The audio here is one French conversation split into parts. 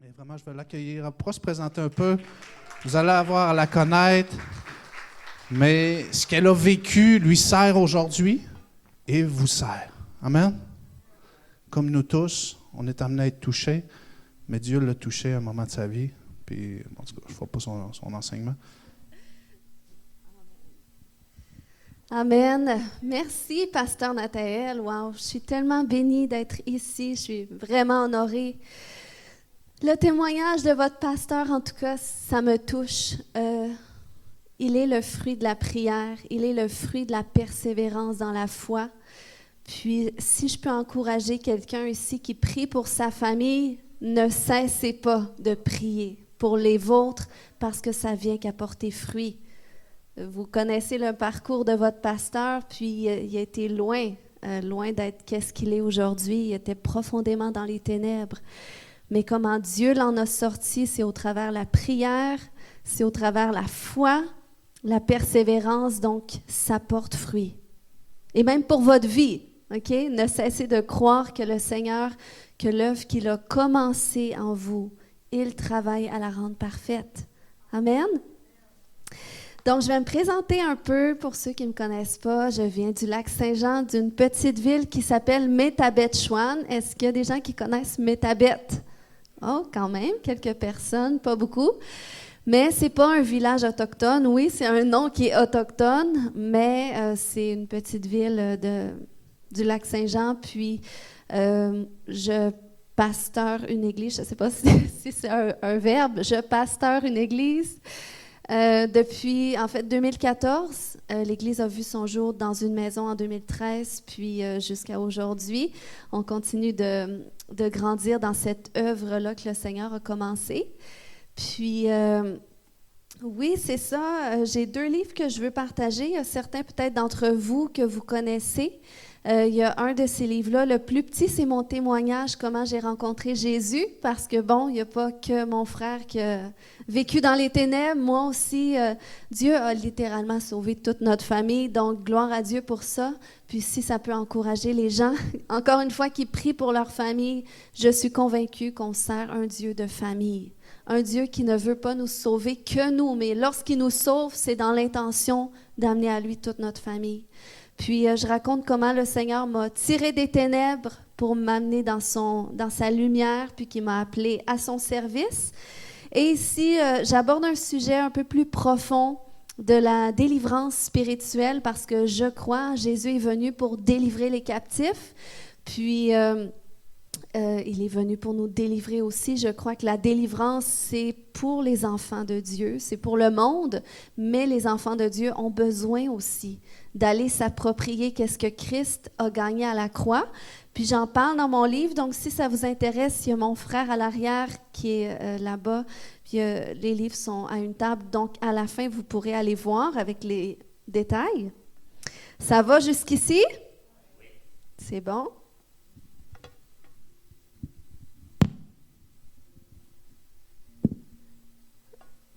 Et vraiment, je vais l'accueillir. Elle pourra se présenter un peu. Vous allez avoir à la connaître. Mais ce qu'elle a vécu lui sert aujourd'hui et vous sert. Amen. Comme nous tous, on est amenés à être touchés, mais Dieu l'a touché à un moment de sa vie. Puis, en tout cas, je ne vois pas son enseignement. Amen. Merci, Pasteur Nathaël. Wow, je suis tellement bénie d'être ici. Je suis vraiment honorée. Le témoignage de votre pasteur, en tout cas, ça me touche. Il est le fruit de la prière. Il est le fruit de la persévérance dans la foi. Puis, si je peux encourager quelqu'un ici qui prie pour sa famille, ne cessez pas de prier pour les vôtres parce que ça vient qu'apporter fruit. Vous connaissez le parcours de votre pasteur, puis il a été loin d'être qu'est-ce qu'il est aujourd'hui. Il était profondément dans les ténèbres. Mais comment Dieu l'en a sorti, c'est au travers la prière, c'est au travers la foi, la persévérance, donc ça porte fruit. Et même pour votre vie, OK? Ne cessez de croire que le Seigneur, que l'œuvre qu'il a commencée en vous, il travaille à la rendre parfaite. Amen? Donc, je vais me présenter un peu pour ceux qui ne me connaissent pas. Je viens du Lac-Saint-Jean, d'une petite ville qui s'appelle Métabetchouan. Est-ce qu'il y a des gens qui connaissent Métabet? Oh, quand même, quelques personnes, pas beaucoup. Mais ce n'est pas un village autochtone. Oui, c'est un nom qui est autochtone, mais c'est une petite ville du Lac-Saint-Jean. Puis, je pasteur une église. Je ne sais pas si c'est un verbe. Je pasteur une église. Depuis, en fait, 2014, l'Église a vu son jour dans une maison en 2013, puis jusqu'à aujourd'hui. On continue de grandir dans cette œuvre-là que le Seigneur a commencé. Puis, oui, c'est ça. J'ai 2 livres que je veux partager. Il y a certains peut-être d'entre vous que vous connaissez. Il y a un de ces livres-là. Le plus petit, c'est mon témoignage, comment j'ai rencontré Jésus, parce que bon, il n'y a pas que mon frère qui a vécu dans les ténèbres. Moi aussi, Dieu a littéralement sauvé toute notre famille, donc gloire à Dieu pour ça. Puis si ça peut encourager les gens, encore une fois, qui prient pour leur famille, je suis convaincue qu'on sert un Dieu de famille. Un Dieu qui ne veut pas nous sauver que nous, mais lorsqu'il nous sauve, c'est dans l'intention d'amener à lui toute notre famille. Puis, je raconte comment le Seigneur m'a tiré des ténèbres pour m'amener dans sa lumière, puis qu'il m'a appelé à son service. Et ici, j'aborde un sujet un peu plus profond de la délivrance spirituelle, parce que je crois, Jésus est venu pour délivrer les captifs. Puis, il est venu pour nous délivrer aussi. Je crois que la délivrance, c'est pour les enfants de Dieu, c'est pour le monde, mais les enfants de Dieu ont besoin aussi d'aller s'approprier qu'est-ce que Christ a gagné à la croix. Puis j'en parle dans mon livre, donc si ça vous intéresse, il y a mon frère à l'arrière qui est là-bas, puis les livres sont à une table, donc à la fin, vous pourrez aller voir avec les détails. Ça va jusqu'ici? C'est bon?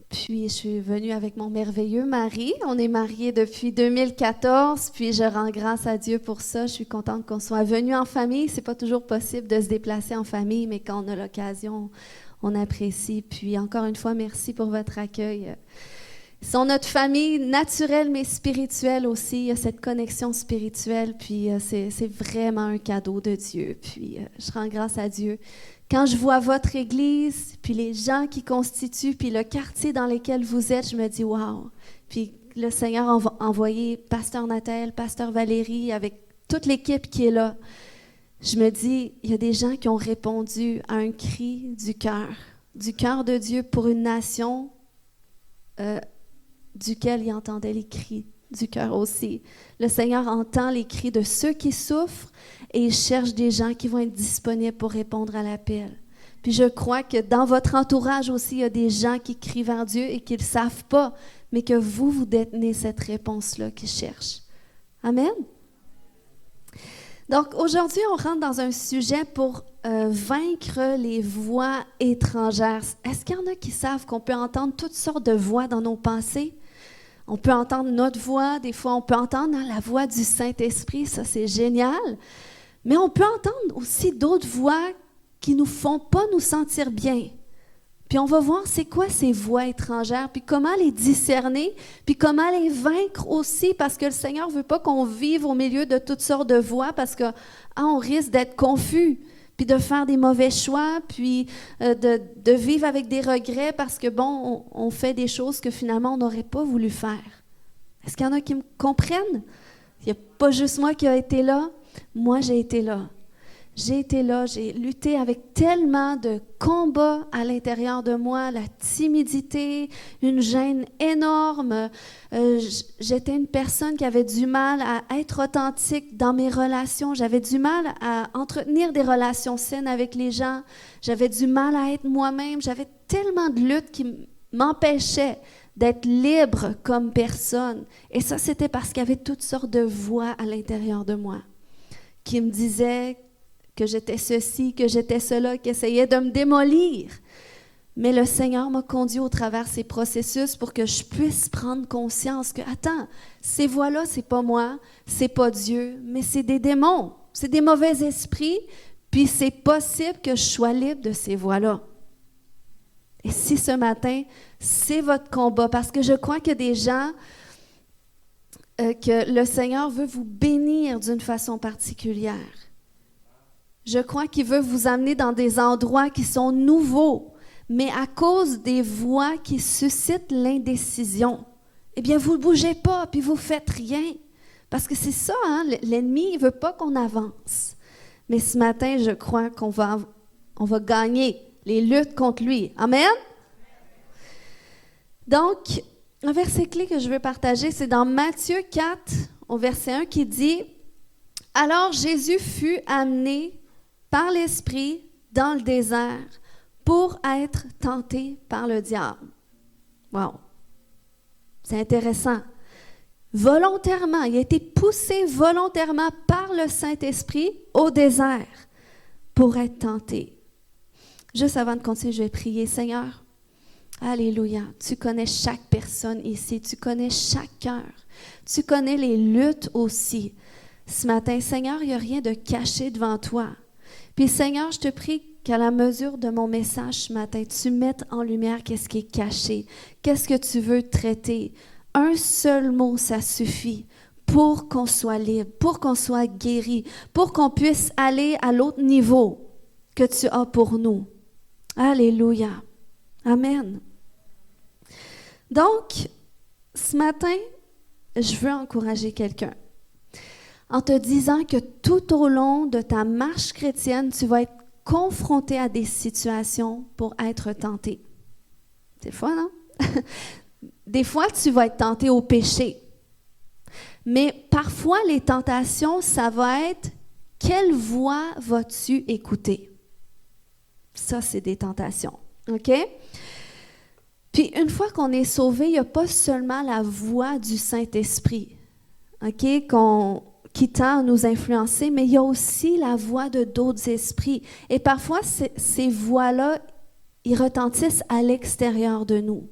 Puis, je suis venue avec mon merveilleux mari. On est mariés depuis 2014, puis je rends grâce à Dieu pour ça. Je suis contente qu'on soit venus en famille. C'est pas toujours possible de se déplacer en famille, mais quand on a l'occasion, on apprécie. Puis, encore une fois, merci pour votre accueil. Ils sont notre famille naturelle, mais spirituelle aussi. Il y a cette connexion spirituelle, puis c'est vraiment un cadeau de Dieu. Puis, je rends grâce à Dieu. Quand je vois votre église, puis les gens qui constituent, puis le quartier dans lequel vous êtes, je me dis « wow ». Puis le Seigneur a envoyé Pasteur Nathaël, Pasteur Valérie, avec toute l'équipe qui est là. Je me dis, il y a des gens qui ont répondu à un cri du cœur de Dieu pour une nation duquel il entendait les cris du cœur aussi. Le Seigneur entend les cris de ceux qui souffrent et il cherche des gens qui vont être disponibles pour répondre à l'appel. Puis je crois que dans votre entourage aussi, il y a des gens qui crient vers Dieu et qui ne le savent pas, mais que vous détenez cette réponse-là qu'ils cherchent. Amen? Donc aujourd'hui, on rentre dans un sujet pour vaincre les voix étrangères. Est-ce qu'il y en a qui savent qu'on peut entendre toutes sortes de voix dans nos pensées? On peut entendre notre voix, des fois on peut entendre la voix du Saint-Esprit, ça c'est génial. Mais on peut entendre aussi d'autres voix qui ne nous font pas nous sentir bien. Puis on va voir c'est quoi ces voix étrangères, puis comment les discerner, puis comment les vaincre aussi, parce que le Seigneur ne veut pas qu'on vive au milieu de toutes sortes de voix, parce qu'on risque d'être confus, puis de faire des mauvais choix, puis de vivre avec des regrets, parce que, bon, on fait des choses que finalement on n'aurait pas voulu faire. Est-ce qu'il y en a qui me comprennent? Il n'y a pas juste moi qui a été là. Moi, j'ai été là. J'ai été là, j'ai lutté avec tellement de combats à l'intérieur de moi, la timidité, une gêne énorme. J'étais une personne qui avait du mal à être authentique dans mes relations. J'avais du mal à entretenir des relations saines avec les gens. J'avais du mal à être moi-même. J'avais tellement de luttes qui m'empêchaient d'être libre comme personne. Et ça, c'était parce qu'il y avait toutes sortes de voix à l'intérieur de moi qui me disaient que j'étais ceci, que j'étais cela, qui essayaient de me démolir. Mais le Seigneur m'a conduit au travers ces processus pour que je puisse prendre conscience que, attends, ces voix-là, c'est pas moi, c'est pas Dieu, mais c'est des démons, c'est des mauvais esprits, puis c'est possible que je sois libre de ces voix-là. Et si ce matin, c'est votre combat, parce que je crois qu'il y a des gens que le Seigneur veut vous bénir d'une façon particulière. Je crois qu'il veut vous amener dans des endroits qui sont nouveaux, mais à cause des voix qui suscitent l'indécision, eh bien, vous ne bougez pas, puis vous ne faites rien. Parce que c'est ça, hein? L'ennemi, il ne veut pas qu'on avance. Mais ce matin, je crois qu'on va gagner les luttes contre lui. Amen? Donc, un verset clé que je veux partager, c'est dans Matthieu 4, au verset 1, qui dit « Alors Jésus fut amené par l'Esprit dans le désert pour être tenté par le diable. » Wow! C'est intéressant. Volontairement, il a été poussé volontairement par le Saint-Esprit au désert pour être tenté. Juste avant de continuer, je vais prier. Seigneur, alléluia, tu connais chaque personne ici, tu connais chaque cœur, tu connais les luttes aussi. Ce matin, Seigneur, il n'y a rien de caché devant toi. Puis Seigneur, je te prie qu'à la mesure de mon message ce matin, tu mettes en lumière qu'est-ce qui est caché, qu'est-ce que tu veux traiter. Un seul mot, ça suffit pour qu'on soit libre, pour qu'on soit guéri, pour qu'on puisse aller à l'autre niveau que tu as pour nous. Alléluia. Amen. Donc, ce matin, je veux encourager quelqu'un en te disant que tout au long de ta marche chrétienne, tu vas être confronté à des situations pour être tenté. C'est le fun, non? Des fois, tu vas être tenté au péché. Mais parfois, les tentations, ça va être « Quelle voix vas-tu écouter? » Ça, c'est des tentations. OK? Puis, une fois qu'on est sauvé, il n'y a pas seulement la voix du Saint-Esprit, OK, qui tend à nous influencer, mais il y a aussi la voix de d'autres esprits. Et parfois, ces voix-là, ils retentissent à l'extérieur de nous.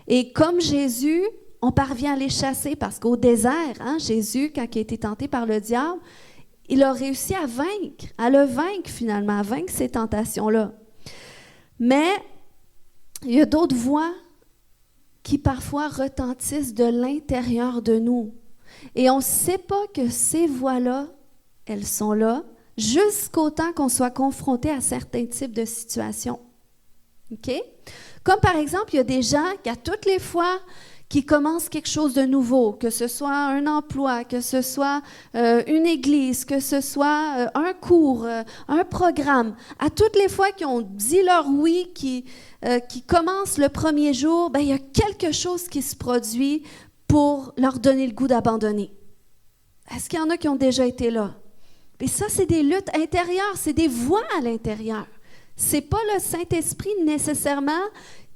Et comme Jésus, on parvient à les chasser parce qu'au désert, hein, Jésus, quand il a été tenté par le diable, il a réussi à le vaincre finalement, à vaincre ces tentations-là. Mais il y a d'autres voix qui parfois retentissent de l'intérieur de nous. Et on ne sait pas que ces voix-là, elles sont là, jusqu'au temps qu'on soit confronté à certains types de situations. OK? Comme par exemple, il y a des gens qui, à toutes les fois qui commencent quelque chose de nouveau, que ce soit un emploi, que ce soit une église, que ce soit un cours, un programme, à toutes les fois qu'ils ont dit leur oui, qui commencent le premier jour, ben, il y a quelque chose qui se produit pour leur donner le goût d'abandonner. Est-ce qu'il y en a qui ont déjà été là? Et ça, c'est des luttes intérieures, c'est des voix à l'intérieur. C'est pas le Saint-Esprit nécessairement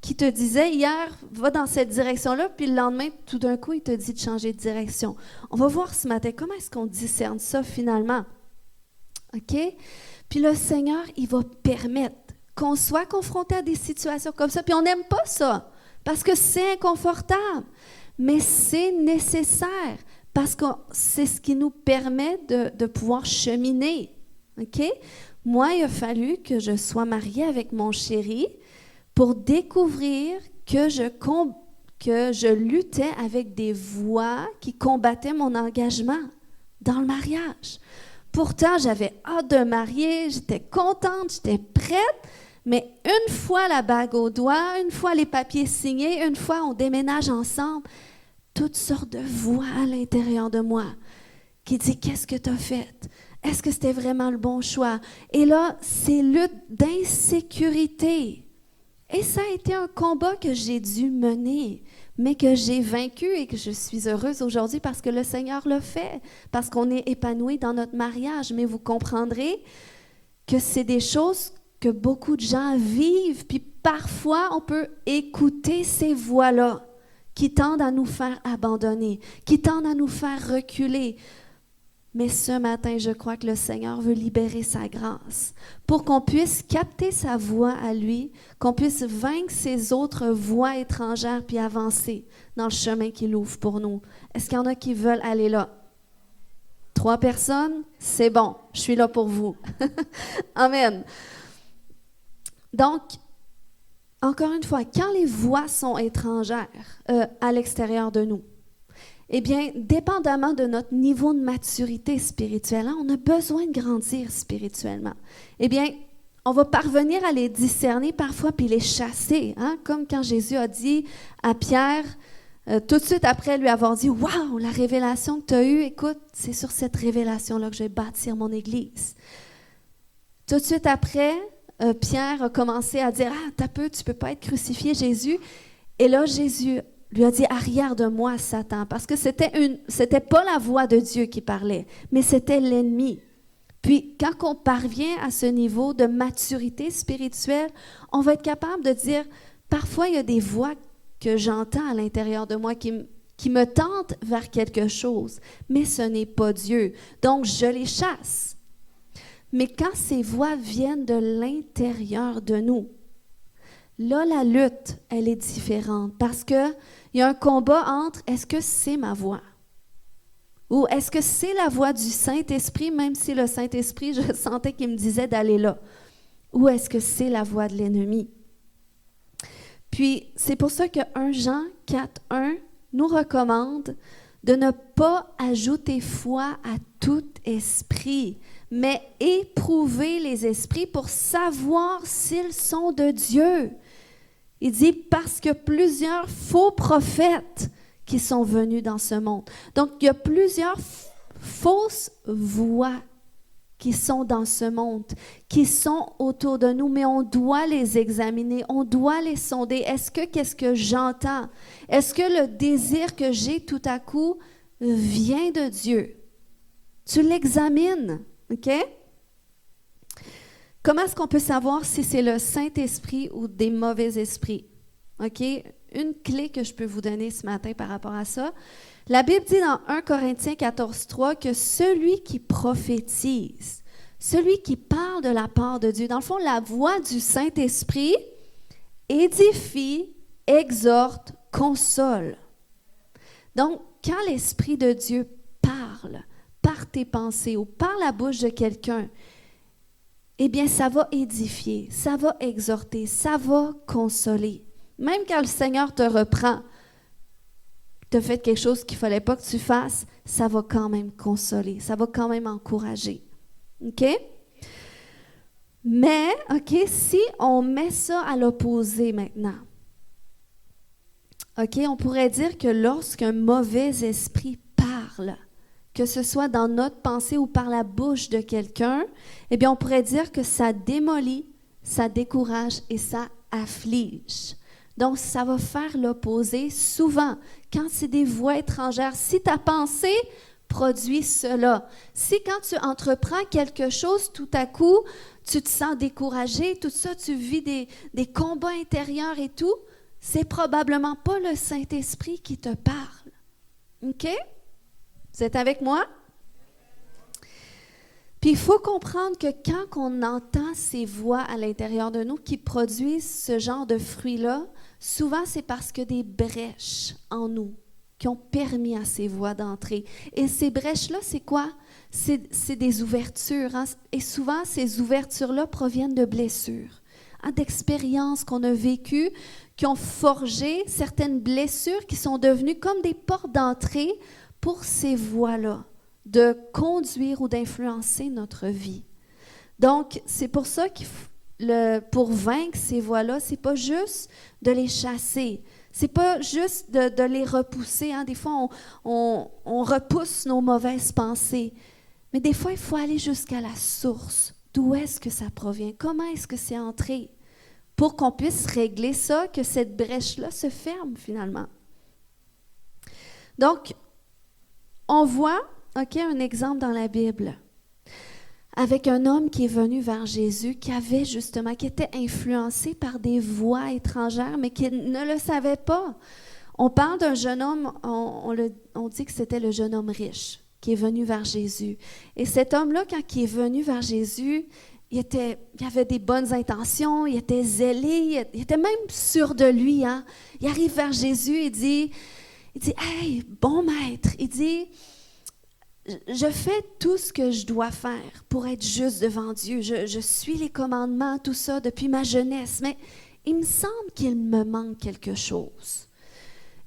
qui te disait hier, va dans cette direction-là, puis le lendemain, tout d'un coup, il te dit de changer de direction. On va voir ce matin comment est-ce qu'on discerne ça finalement. OK? Puis le Seigneur, il va permettre qu'on soit confronté à des situations comme ça, puis on n'aime pas ça, parce que c'est inconfortable, mais c'est nécessaire, parce que c'est ce qui nous permet de pouvoir cheminer. OK? Moi, il a fallu que je sois mariée avec mon chéri pour découvrir que je luttais avec des voix qui combattaient mon engagement dans le mariage. Pourtant, j'avais hâte de me marier, j'étais contente, j'étais prête, mais une fois la bague au doigt, une fois les papiers signés, une fois on déménage ensemble, toutes sortes de voix à l'intérieur de moi qui disent « Qu'est-ce que tu as fait? Est-ce que c'était vraiment le bon choix? » Et là, ces luttes d'insécurité. Et ça a été un combat que j'ai dû mener, mais que j'ai vaincu et que je suis heureuse aujourd'hui parce que le Seigneur l'a fait, parce qu'on est épanoui dans notre mariage. Mais vous comprendrez que c'est des choses que beaucoup de gens vivent, puis parfois on peut écouter ces voix-là qui tendent à nous faire abandonner, qui tendent à nous faire reculer. Mais ce matin, je crois que le Seigneur veut libérer sa grâce pour qu'on puisse capter sa voix à lui, qu'on puisse vaincre ces autres voix étrangères puis avancer dans le chemin qu'il ouvre pour nous. Est-ce qu'il y en a qui veulent aller là? 3 personnes? C'est bon, je suis là pour vous. Amen. Donc, encore une fois, quand les voix sont étrangères à l'extérieur de nous, eh bien, dépendamment de notre niveau de maturité spirituelle, on a besoin de grandir spirituellement. Eh bien, on va parvenir à les discerner parfois puis les chasser, hein? Comme quand Jésus a dit à Pierre, tout de suite après lui avoir dit « Wow, la révélation que tu as eue, écoute, c'est sur cette révélation-là que je vais bâtir mon Église. » Tout de suite après, Pierre a commencé à dire « Ah, t'as peu, tu ne peux pas être crucifié, Jésus. » Et là, Jésus lui a dit « Arrière de moi, Satan », parce que c'était pas la voix de Dieu qui parlait, mais c'était l'ennemi. Puis, quand on parvient à ce niveau de maturité spirituelle, on va être capable de dire « Parfois, il y a des voix que j'entends à l'intérieur de moi qui me tentent vers quelque chose, mais ce n'est pas Dieu. Donc, je les chasse. » Mais quand ces voix viennent de l'intérieur de nous, là, la lutte, elle est différente parce qu'il y a un combat entre est-ce que c'est ma voix ou est-ce que c'est la voix du Saint-Esprit, même si le Saint-Esprit, je sentais qu'il me disait d'aller là, ou est-ce que c'est la voix de l'ennemi? Puis, c'est pour ça que 1 Jean 4:1 nous recommande de ne pas ajouter foi à tout esprit, mais éprouver les esprits pour savoir s'ils sont de Dieu. Il dit parce que plusieurs faux prophètes qui sont venus dans ce monde. Donc, il y a plusieurs fausses voix qui sont dans ce monde, qui sont autour de nous, mais on doit les examiner, on doit les sonder. Est-ce que qu'est-ce que j'entends? Est-ce que le désir que j'ai tout à coup vient de Dieu? Tu l'examines, OK? Comment est-ce qu'on peut savoir si c'est le Saint-Esprit ou des mauvais esprits? OK? Une clé que je peux vous donner ce matin par rapport à ça. La Bible dit dans 1 Corinthiens 14:3 que celui qui prophétise, celui qui parle de la part de Dieu, dans le fond, la voix du Saint-Esprit édifie, exhorte, console. Donc, quand l'Esprit de Dieu parle par tes pensées ou par la bouche de quelqu'un, eh bien, ça va édifier, ça va exhorter, ça va consoler. Même quand le Seigneur te reprend, tu as fait quelque chose qu'il ne fallait pas que tu fasses, ça va quand même consoler, ça va quand même encourager. OK? Mais, OK, si on met ça à l'opposé maintenant, OK, on pourrait dire que lorsqu'un mauvais esprit parle, que ce soit dans notre pensée ou par la bouche de quelqu'un, eh bien, on pourrait dire que ça démolit, ça décourage et ça afflige. Donc, ça va faire l'opposé souvent quand c'est des voix étrangères. Si ta pensée produit cela, si quand tu entreprends quelque chose, tout à coup, tu te sens découragé, tout ça, tu vis des combats intérieurs et tout, c'est probablement pas le Saint-Esprit qui te parle. OK? Vous êtes avec moi? Puis il faut comprendre que quand on entend ces voix à l'intérieur de nous qui produisent ce genre de fruits-là, souvent c'est parce qu'il y a des brèches en nous qui ont permis à ces voix d'entrer. Et ces brèches-là, c'est quoi? C'est des ouvertures. Hein? Et souvent, ces ouvertures-là proviennent de blessures. d'expériences qu'on a vécues, qui ont forgé certaines blessures qui sont devenues comme des portes d'entrée pour ces voies-là, de conduire ou d'influencer notre vie. Donc, c'est pour ça pour vaincre ces voies-là, c'est pas juste de les chasser, c'est pas juste de les repousser. Hein. Des fois, on repousse nos mauvaises pensées, mais des fois, il faut aller jusqu'à la source. D'où est-ce que ça provient? Comment est-ce que c'est entré? Pour qu'on puisse régler ça, que cette brèche-là se ferme finalement. Donc, on voit, un exemple dans la Bible, avec un homme qui est venu vers Jésus, qui était influencé par des voix étrangères, mais qui ne le savait pas. On parle d'un jeune homme, on dit que c'était le jeune homme riche, qui est venu vers Jésus. Et cet homme-là, quand il est venu vers Jésus, il avait des bonnes intentions, il était zélé, il était même sûr de lui. Hein? Il arrive vers Jésus et dit, « Hey, bon maître, il dit, je fais tout ce que je dois faire pour être juste devant Dieu. Je suis les commandements, tout ça, depuis ma jeunesse, mais il me semble qu'il me manque quelque chose. »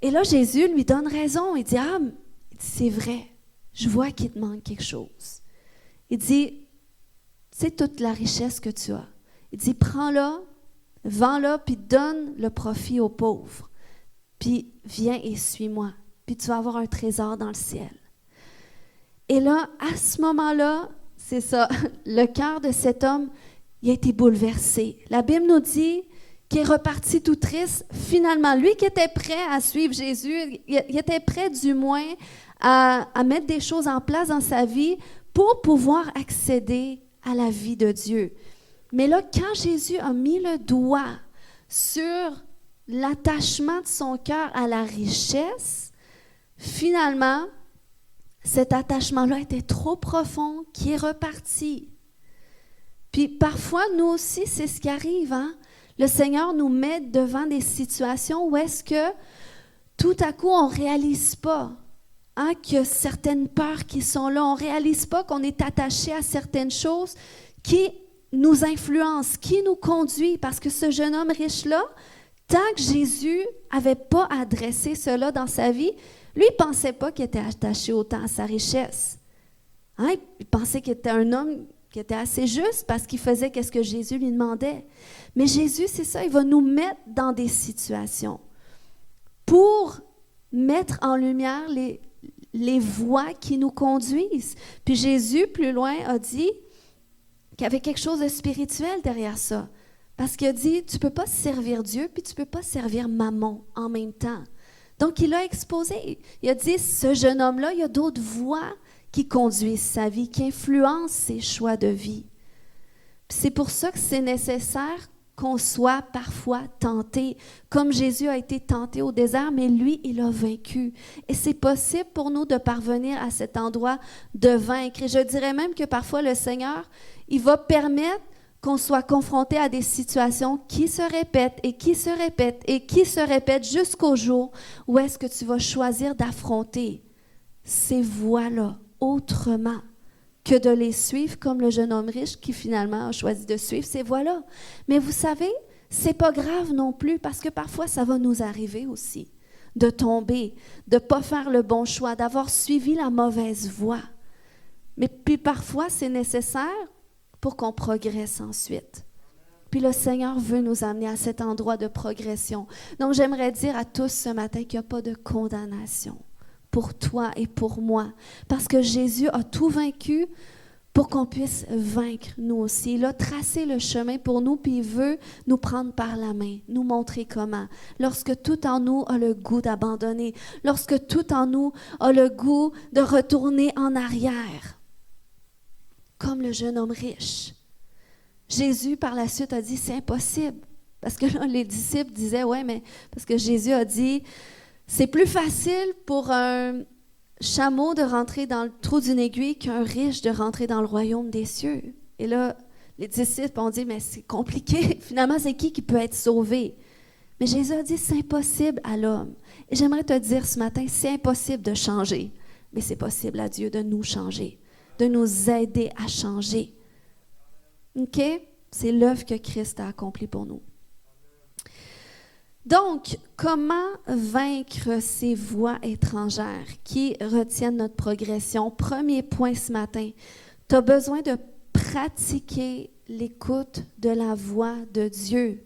Et là, Jésus lui donne raison. Il dit, « c'est vrai, je vois qu'il te manque quelque chose. » Il dit, « C'est toute la richesse que tu as. » Il dit, « Prends-la, vends-la, puis donne le profit aux pauvres. Puis viens et suis-moi, puis tu vas avoir un trésor dans le ciel. » Et là, à ce moment-là, c'est ça, le cœur de cet homme, il a été bouleversé. La Bible nous dit qu'il est reparti tout triste. Finalement, lui qui était prêt à suivre Jésus, il était prêt du moins à mettre des choses en place dans sa vie pour pouvoir accéder à la vie de Dieu. Mais là, quand Jésus a mis le doigt sur l'attachement de son cœur à la richesse, finalement, cet attachement-là était trop profond, qui est reparti. Puis parfois, nous aussi, c'est ce qui arrive. Hein? Le Seigneur nous met devant des situations où est-ce que tout à coup, on ne réalise pas qu'il y a certaines peurs qui sont là. On ne réalise pas qu'on est attaché à certaines choses qui nous influencent, qui nous conduisent. Parce que ce jeune homme riche-là, tant que Jésus n'avait pas adressé cela dans sa vie, lui, il ne pensait pas qu'il était attaché autant à sa richesse. Hein? Il pensait qu'il était un homme qui était assez juste parce qu'il faisait ce que Jésus lui demandait. Mais Jésus, c'est ça, il va nous mettre dans des situations pour mettre en lumière les voies qui nous conduisent. Puis Jésus, plus loin, a dit qu'il y avait quelque chose de spirituel derrière ça. Parce qu'il a dit, tu ne peux pas servir Dieu puis tu ne peux pas servir Mammon en même temps. Donc, il a exposé. Il a dit, ce jeune homme-là, il y a d'autres voies qui conduisent sa vie, qui influencent ses choix de vie. Puis c'est pour ça que c'est nécessaire qu'on soit parfois tenté, comme Jésus a été tenté au désert, mais lui, il a vaincu. Et c'est possible pour nous de parvenir à cet endroit de vaincre. Et je dirais même que parfois, le Seigneur, il va permettre qu'on soit confronté à des situations qui se répètent et qui se répètent et qui se répètent jusqu'au jour où est-ce que tu vas choisir d'affronter ces voies-là autrement que de les suivre comme le jeune homme riche qui finalement a choisi de suivre ces voies-là. Mais vous savez, c'est pas grave non plus parce que parfois ça va nous arriver aussi de tomber, de ne pas faire le bon choix, d'avoir suivi la mauvaise voie. Mais puis parfois c'est nécessaire pour qu'on progresse ensuite. Puis le Seigneur veut nous amener à cet endroit de progression. Donc j'aimerais dire à tous ce matin qu'il n'y a pas de condamnation pour toi et pour moi, parce que Jésus a tout vaincu pour qu'on puisse vaincre nous aussi. Il a tracé le chemin pour nous, puis il veut nous prendre par la main, nous montrer comment. Lorsque tout en nous a le goût d'abandonner, lorsque tout en nous a le goût de retourner en arrière, comme le jeune homme riche. Jésus, par la suite, a dit, c'est impossible. Parce que là, les disciples disaient, ouais, mais parce que Jésus a dit, c'est plus facile pour un chameau de rentrer dans le trou d'une aiguille qu'un riche de rentrer dans le royaume des cieux. Et là, les disciples ont dit, mais c'est compliqué. Finalement, c'est qui peut être sauvé? Mais Jésus a dit, c'est impossible à l'homme. Et j'aimerais te dire ce matin, c'est impossible de changer. Mais c'est possible à Dieu de nous changer, de nous aider à changer. OK? C'est l'œuvre que Christ a accomplie pour nous. Donc, comment vaincre ces voix étrangères qui retiennent notre progression? Premier point ce matin, tu as besoin de pratiquer l'écoute de la voix de Dieu.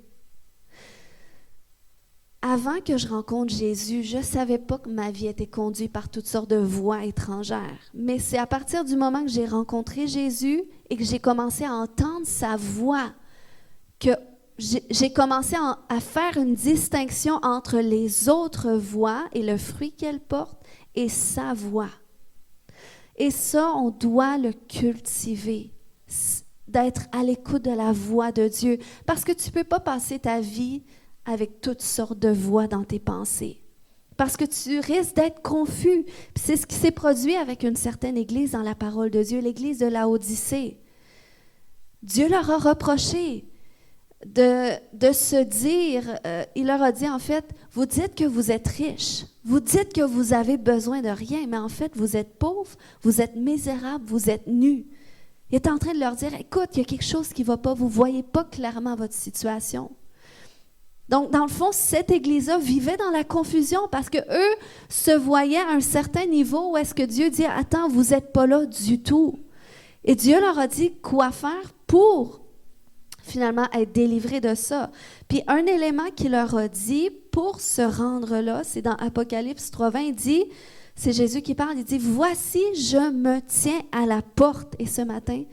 Avant que je rencontre Jésus, je ne savais pas que ma vie était conduite par toutes sortes de voix étrangères. Mais c'est à partir du moment que j'ai rencontré Jésus et que j'ai commencé à entendre sa voix que j'ai commencé à faire une distinction entre les autres voix et le fruit qu'elle porte et sa voix. Et ça, on doit le cultiver, d'être à l'écoute de la voix de Dieu. Parce que tu ne peux pas passer ta vie avec toutes sortes de voix dans tes pensées. Parce que tu risques d'être confus. Puis c'est ce qui s'est produit avec une certaine église dans la parole de Dieu, l'église de Laodicée. Dieu leur a reproché de se dire, il leur a dit en fait, vous dites que vous êtes riches, vous dites que vous avez besoin de rien, mais en fait vous êtes pauvres, vous êtes misérables, vous êtes nus. Il est en train de leur dire, écoute, il y a quelque chose qui ne va pas, vous ne voyez pas clairement votre situation. Donc, dans le fond, cette église-là vivait dans la confusion parce qu'eux se voyaient à un certain niveau où est-ce que Dieu dit, attends, vous n'êtes pas là du tout. Et Dieu leur a dit quoi faire pour finalement être délivrés de ça. Puis un élément qu'il leur a dit pour se rendre là, c'est dans Apocalypse 3:20, il dit, c'est Jésus qui parle, il dit, voici, je me tiens à la porte. Et ce matin,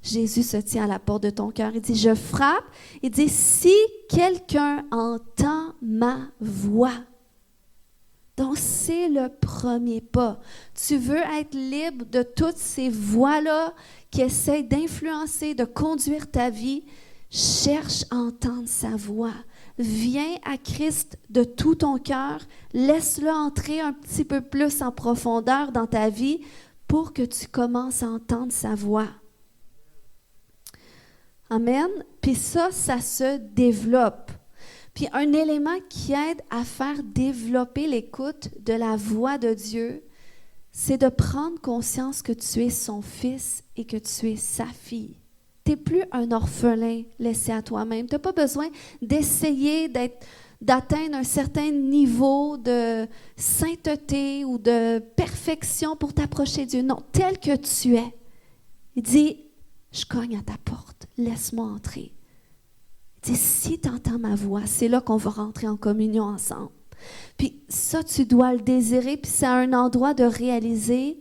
Jésus se tient à la porte de ton cœur. Il dit, je frappe. Il dit, si quelqu'un entend ma voix. Donc, c'est le premier pas. Tu veux être libre de toutes ces voix-là qui essaient d'influencer, de conduire ta vie. Cherche à entendre sa voix. Viens à Christ de tout ton cœur. Laisse-le entrer un petit peu plus en profondeur dans ta vie pour que tu commences à entendre sa voix. Amen. Puis ça se développe. Puis un élément qui aide à faire développer l'écoute de la voix de Dieu, c'est de prendre conscience que tu es son fils et que tu es sa fille. Tu n'es plus un orphelin laissé à toi-même. Tu n'as pas besoin d'essayer d'atteindre un certain niveau de sainteté ou de perfection pour t'approcher de Dieu. Non, tel que tu es. Il dit, je cogne à ta porte, laisse-moi entrer. Il dit, si tu entends ma voix, c'est là qu'on va rentrer en communion ensemble. Puis ça, tu dois le désirer, puis c'est un endroit de réaliser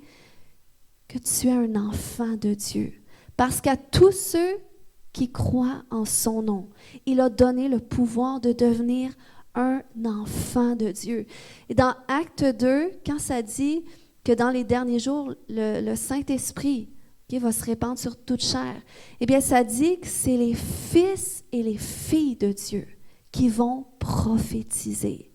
que tu es un enfant de Dieu. Parce qu'à tous ceux qui croient en son nom, il a donné le pouvoir de devenir un enfant de Dieu. Et dans Acte 2, quand ça dit que dans les derniers jours, le Saint-Esprit va se répandre sur toute chair, eh bien, ça dit que c'est les fils et les filles de Dieu qui vont prophétiser.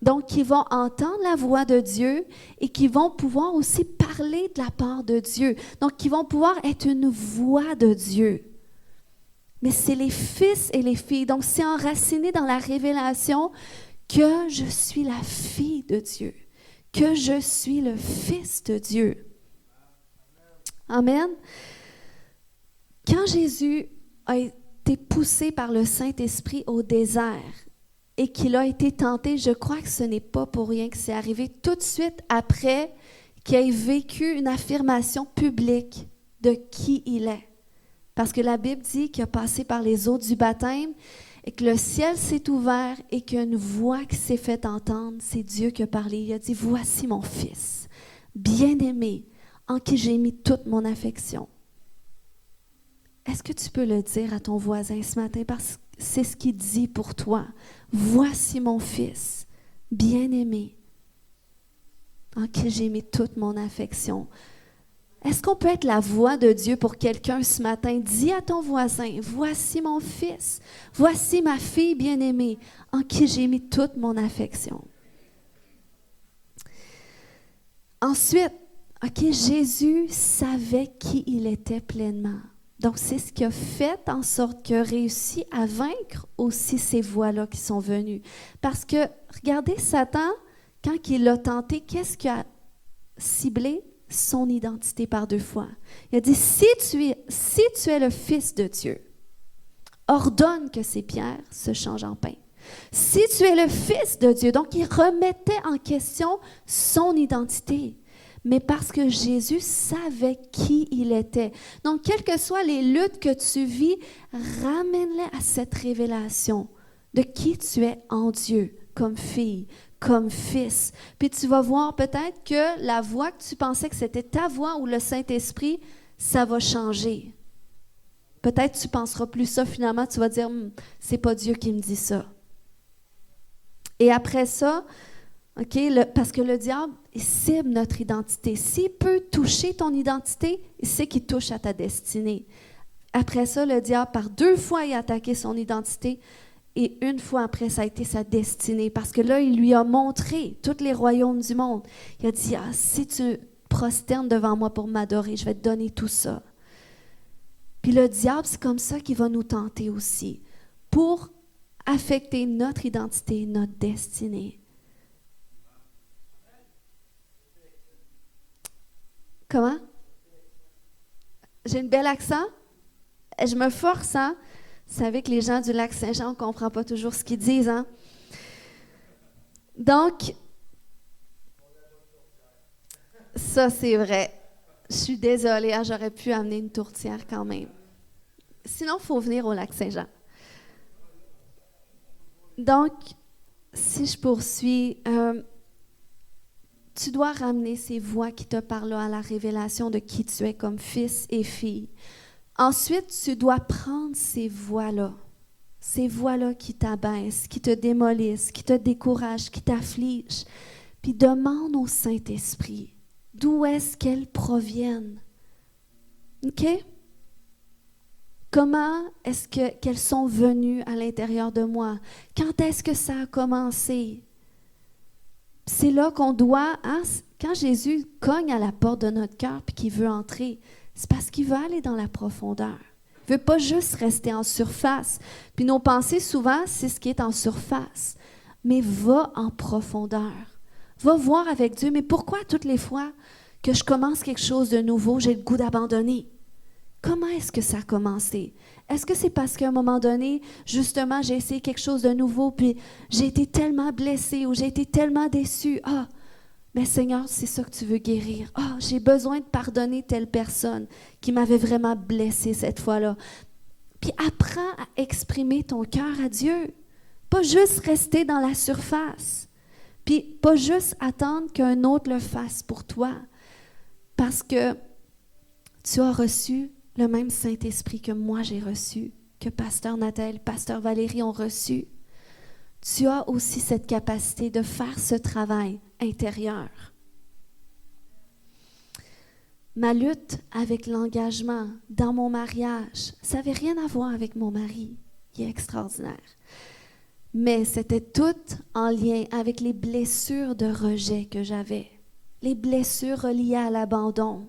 Donc, qui vont entendre la voix de Dieu et qui vont pouvoir aussi parler de la part de Dieu. Donc, qui vont pouvoir être une voix de Dieu. Mais c'est les fils et les filles. Donc, c'est enraciné dans la révélation que je suis la fille de Dieu, que je suis le fils de Dieu. Amen. Quand Jésus a été poussé par le Saint-Esprit au désert, et qu'il a été tenté, je crois que ce n'est pas pour rien que c'est arrivé tout de suite après qu'il ait vécu une affirmation publique de qui il est. Parce que la Bible dit qu'il a passé par les eaux du baptême et que le ciel s'est ouvert et qu'il y a une voix qui s'est fait entendre. C'est Dieu qui a parlé. Il a dit, voici mon fils, bien-aimé, en qui j'ai mis toute mon affection. Est-ce que tu peux le dire à ton voisin ce matin? Parce que c'est ce qu'il dit pour toi. Voici mon fils, bien-aimé, en qui j'ai mis toute mon affection. Est-ce qu'on peut être la voix de Dieu pour quelqu'un ce matin? Dis à ton voisin, voici mon fils, voici ma fille bien-aimée, en qui j'ai mis toute mon affection. Ensuite, Jésus savait qui il était pleinement. Donc, c'est ce qui a fait en sorte qu'il a réussi à vaincre aussi ces voix-là qui sont venues. Parce que, regardez, Satan, quand il l'a tenté, qu'est-ce qu'il a ciblé? Son identité par deux fois. Il a dit, si tu es le Fils de Dieu, ordonne que ces pierres se changent en pain. Si tu es le Fils de Dieu, donc il remettait en question son identité, mais parce que Jésus savait qui il était. Donc, quelles que soient les luttes que tu vis, ramène-les à cette révélation de qui tu es en Dieu, comme fille, comme fils. Puis tu vas voir peut-être que la voix que tu pensais que c'était ta voix ou le Saint-Esprit, ça va changer. Peut-être tu ne penseras plus ça, finalement, tu vas dire, c'est pas Dieu qui me dit ça. Et après ça, parce que le diable, il cible notre identité. S'il peut toucher ton identité, il sait qu'il touche à ta destinée. Après ça, le diable, par 2 fois, il a attaqué son identité et 1 fois après, ça a été sa destinée. Parce que là, il lui a montré tous les royaumes du monde. Il a dit, si tu prosternes devant moi pour m'adorer, je vais te donner tout ça. Puis le diable, c'est comme ça qu'il va nous tenter aussi, pour affecter notre identité, notre destinée. Comment? J'ai une belle accent? Je me force, hein? Vous savez que les gens du Lac-Saint-Jean, on ne comprend pas toujours ce qu'ils disent, hein? Donc, ça, c'est vrai. Je suis désolée, hein, j'aurais pu amener une tourtière quand même. Sinon, il faut venir au Lac-Saint-Jean. Donc, si je poursuis, tu dois ramener ces voix qui te parlent à la révélation de qui tu es comme fils et fille. Ensuite, tu dois prendre ces voix-là qui t'abaissent, qui te démolissent, qui te découragent, qui t'affligent, puis demande au Saint-Esprit d'où est-ce qu'elles proviennent. OK? Comment est-ce qu'elles sont venues à l'intérieur de moi? Quand est-ce que ça a commencé? C'est là qu'on doit, quand Jésus cogne à la porte de notre cœur et qu'il veut entrer, c'est parce qu'il veut aller dans la profondeur. Il ne veut pas juste rester en surface. Puis nos pensées, souvent, c'est ce qui est en surface. Mais va en profondeur. Va voir avec Dieu. Mais pourquoi toutes les fois que je commence quelque chose de nouveau, j'ai le goût d'abandonner? Comment est-ce que ça a commencé? Est-ce que c'est parce qu'à un moment donné, justement, j'ai essayé quelque chose de nouveau, puis j'ai été tellement blessée ou j'ai été tellement déçue? Mais Seigneur, c'est ça que tu veux guérir. J'ai besoin de pardonner telle personne qui m'avait vraiment blessée cette fois-là. Puis apprends à exprimer ton cœur à Dieu. Pas juste rester dans la surface. Puis pas juste attendre qu'un autre le fasse pour toi. Parce que tu as reçu le même Saint-Esprit que moi j'ai reçu, que Pasteur Nathalie, Pasteur Valérie ont reçu. Tu as aussi cette capacité de faire ce travail intérieur. Ma lutte avec l'engagement dans mon mariage, ça n'avait rien à voir avec mon mari. Il est extraordinaire. Mais c'était tout en lien avec les blessures de rejet que j'avais, les blessures reliées à l'abandon.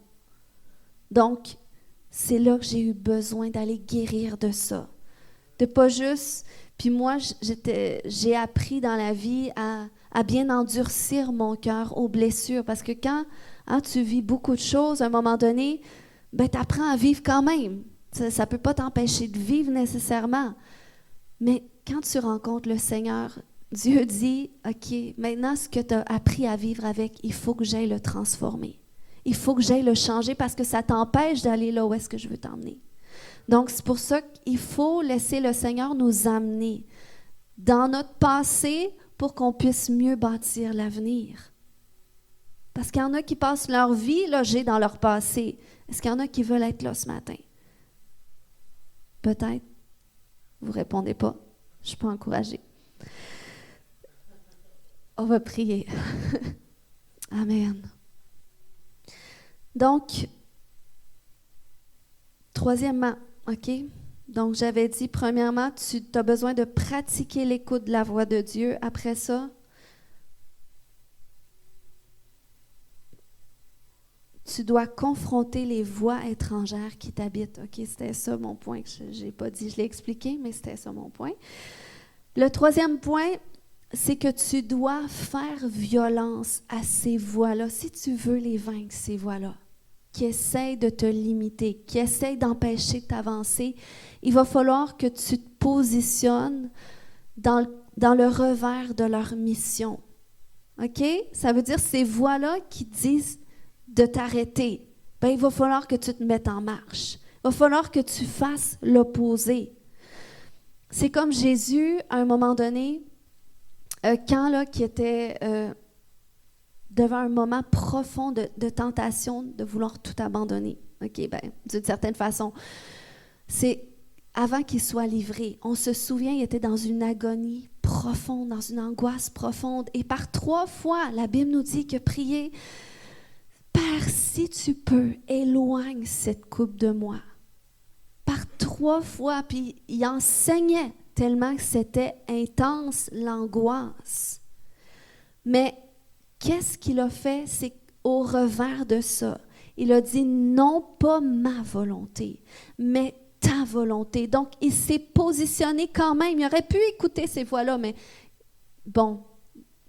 Donc, c'est là que j'ai eu besoin d'aller guérir de ça. De pas juste... Puis moi, j'ai appris dans la vie à bien endurcir mon cœur aux blessures. Parce que quand tu vis beaucoup de choses, à un moment donné, tu apprends à vivre quand même. Ça ne peut pas t'empêcher de vivre nécessairement. Mais quand tu rencontres le Seigneur, Dieu dit, OK, maintenant ce que tu as appris à vivre avec, il faut que j'aille le transformer. Il faut que j'aille le changer parce que ça t'empêche d'aller là où est-ce que je veux t'emmener. Donc, c'est pour ça qu'il faut laisser le Seigneur nous amener dans notre passé pour qu'on puisse mieux bâtir l'avenir. Parce qu'il y en a qui passent leur vie logés dans leur passé. Est-ce qu'il y en a qui veulent être là ce matin? Peut-être. Vous ne répondez pas. Je ne suis pas encouragée. On va prier. Amen. Donc, troisièmement, OK? Donc, j'avais dit, premièrement, tu as besoin de pratiquer l'écoute de la voix de Dieu. Après ça, tu dois confronter les voix étrangères qui t'habitent. OK? C'était ça mon point. Je n'ai pas dit, je l'ai expliqué, mais c'était ça mon point. Le troisième point, c'est que tu dois faire violence à ces voix-là, si tu veux les vaincre, ces voix-là, qui essayent de te limiter, qui essayent d'empêcher de t'avancer, il va falloir que tu te positionnes dans le revers de leur mission. OK? Ça veut dire ces voix-là qui disent de t'arrêter. Ben, il va falloir que tu te mettes en marche. Il va falloir que tu fasses l'opposé. C'est comme Jésus, à un moment donné, qui était devant un moment profond de tentation de vouloir tout abandonner. OK, ben, d'une certaine façon. C'est avant qu'il soit livré. On se souvient, il était dans une agonie profonde, dans une angoisse profonde. Et par 3 fois, la Bible nous dit que prier, Père, si tu peux, éloigne cette coupe de moi. Par 3 fois, puis il enseignait tellement que c'était intense, l'angoisse. Mais qu'est-ce qu'il a fait? C'est au revers de ça. Il a dit, non pas ma volonté, mais ta volonté. Donc, il s'est positionné quand même. Il aurait pu écouter ces voix-là, mais bon,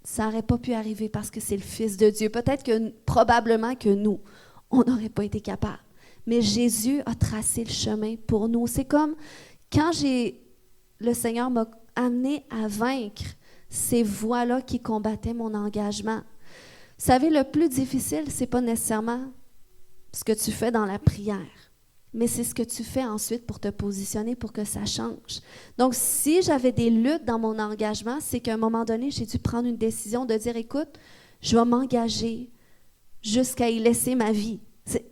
ça n'aurait pas pu arriver parce que c'est le Fils de Dieu. Peut-être que, probablement que nous, on n'aurait pas été capable. Mais Jésus a tracé le chemin pour nous. C'est comme quand le Seigneur m'a amené à vaincre ces voix-là qui combattaient mon engagement. Vous savez, le plus difficile, ce n'est pas nécessairement ce que tu fais dans la prière, mais c'est ce que tu fais ensuite pour te positionner, pour que ça change. Donc, si j'avais des luttes dans mon engagement, c'est qu'à un moment donné, j'ai dû prendre une décision de dire, écoute, je vais m'engager jusqu'à y laisser ma vie.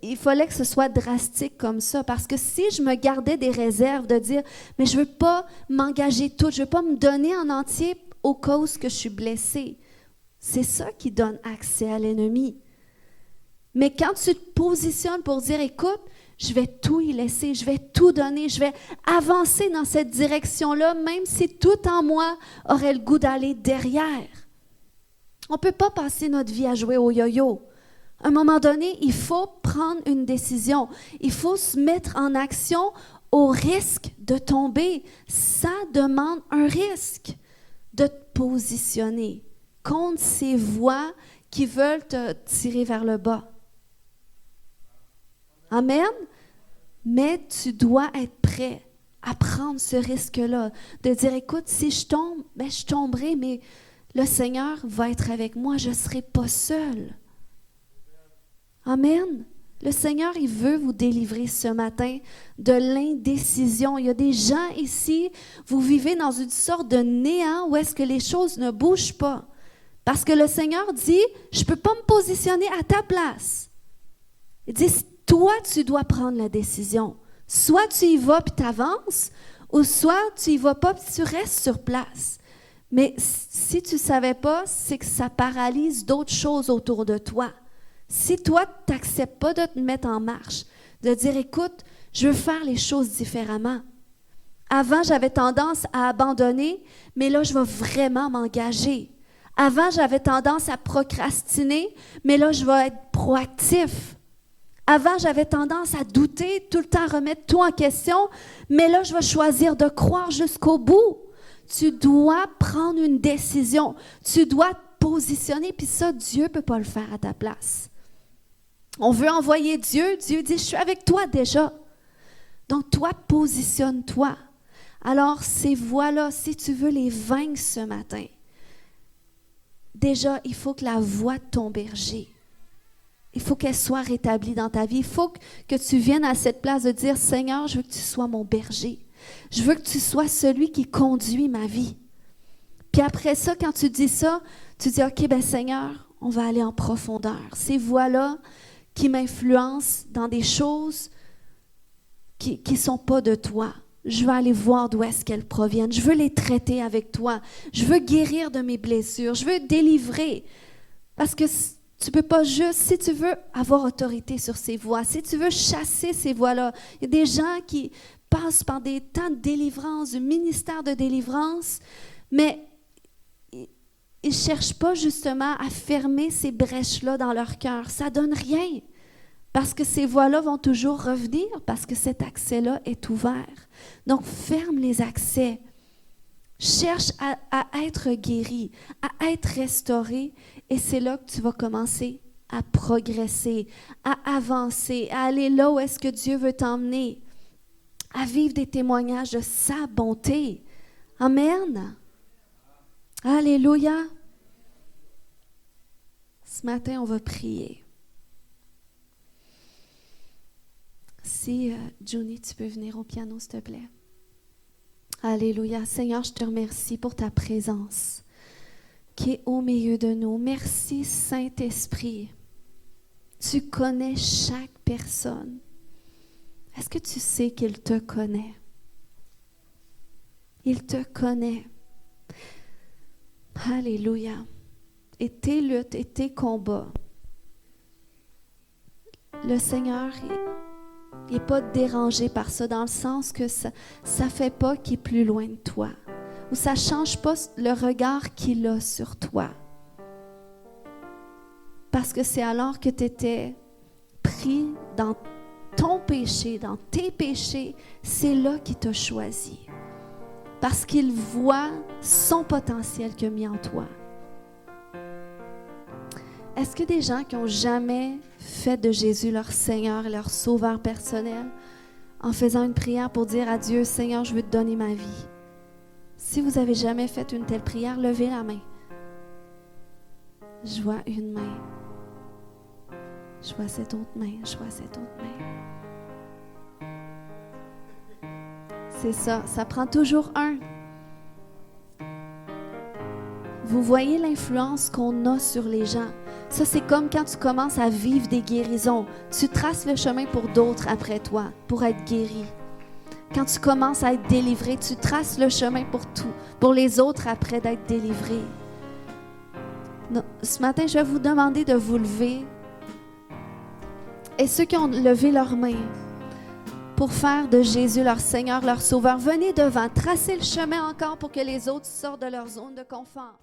Il fallait que ce soit drastique comme ça, parce que si je me gardais des réserves de dire, mais je ne veux pas m'engager tout, je ne veux pas me donner en entier au cas où je suis blessée, c'est ça qui donne accès à l'ennemi. Mais quand tu te positionnes pour dire, écoute, je vais tout y laisser, je vais tout donner, je vais avancer dans cette direction-là, même si tout en moi aurait le goût d'aller derrière. On ne peut pas passer notre vie à jouer au yo-yo. À un moment donné, il faut prendre une décision. Il faut se mettre en action au risque de tomber. Ça demande un risque de te positionner contre ces voix qui veulent te tirer vers le bas. Amen? Mais tu dois être prêt à prendre ce risque-là, de dire, écoute, si je tombe, ben je tomberai, mais le Seigneur va être avec moi, je ne serai pas seule. Amen. Le Seigneur, il veut vous délivrer ce matin de l'indécision. Il y a des gens ici, vous vivez dans une sorte de néant où est-ce que les choses ne bougent pas. Parce que le Seigneur dit, je ne peux pas me positionner à ta place. Il dit, toi, tu dois prendre la décision. Soit tu y vas puis tu avances, ou soit tu y vas pas puis tu restes sur place. Mais si tu ne savais pas, c'est que ça paralyse d'autres choses autour de toi. Si toi, tu n'acceptes pas de te mettre en marche, de dire, écoute, je veux faire les choses différemment. Avant, j'avais tendance à abandonner, mais là, je vais vraiment m'engager. Avant, j'avais tendance à procrastiner, mais là, je vais être proactif. Avant, j'avais tendance à douter, tout le temps remettre tout en question, mais là, je vais choisir de croire jusqu'au bout. Tu dois prendre une décision. Tu dois te positionner, puis ça, Dieu ne peut pas le faire à ta place. On veut envoyer Dieu. Dieu dit, je suis avec toi déjà. Donc, toi, positionne-toi. Alors, ces voix-là, si tu veux les vaincre ce matin, déjà, il faut que la voix de ton berger, il faut qu'elle soit rétablie dans ta vie. Il faut que tu viennes à cette place de dire, Seigneur, je veux que tu sois mon berger. Je veux que tu sois celui qui conduit ma vie. Puis après ça, quand tu dis ça, tu dis, OK, ben Seigneur, on va aller en profondeur. Ces voix-là qui m'influencent dans des choses qui ne sont pas de toi. Je veux aller voir d'où est-ce qu'elles proviennent. Je veux les traiter avec toi. Je veux guérir de mes blessures. Je veux délivrer. Parce que tu ne peux pas juste, si tu veux avoir autorité sur ces voix, si tu veux chasser ces voix-là, il y a des gens qui passent par des temps de délivrance, du ministère de délivrance, mais ils ne cherchent pas justement à fermer ces brèches-là dans leur cœur. Ça ne donne rien, parce que ces voix-là vont toujours revenir, parce que cet accès-là est ouvert. Donc, ferme les accès. Cherche à être guéri, à être restauré, et c'est là que tu vas commencer à progresser, à avancer, à aller là où est-ce que Dieu veut t'emmener, à vivre des témoignages de sa bonté. Amen. Alléluia. Ce matin, on va prier. Si, Johnny, tu peux venir au piano, s'il te plaît. Alléluia. Seigneur, je te remercie pour ta présence qui est au milieu de nous. Merci, Saint-Esprit. Tu connais chaque personne. Est-ce que tu sais qu'il te connaît? Il te connaît. Alléluia. Et tes luttes et tes combats, le Seigneur, il n'est pas dérangé par ça, dans le sens que ça ne fait pas qu'il est plus loin de toi, ou ça ne change pas le regard qu'il a sur toi. Parce que c'est alors que tu étais pris dans ton péché, dans tes péchés, c'est là qu'il t'a choisi. Parce qu'il voit son potentiel qu'il a mis en toi. Est-ce que des gens qui n'ont jamais fait de Jésus leur Seigneur et leur Sauveur personnel, en faisant une prière pour dire à Dieu, Seigneur, je veux te donner ma vie. Si vous n'avez jamais fait une telle prière, levez la main. Je vois une main. Je vois cette autre main. Je vois cette autre main. C'est ça, ça prend toujours un. Vous voyez l'influence qu'on a sur les gens. Ça, c'est comme quand tu commences à vivre des guérisons. Tu traces le chemin pour d'autres après toi, pour être guéri. Quand tu commences à être délivré, tu traces le chemin pour les autres après d'être délivré. Ce matin, je vais vous demander de vous lever. Et ceux qui ont levé leurs mains pour faire de Jésus leur Seigneur, leur Sauveur, venez devant, tracez le chemin encore pour que les autres sortent de leur zone de confort.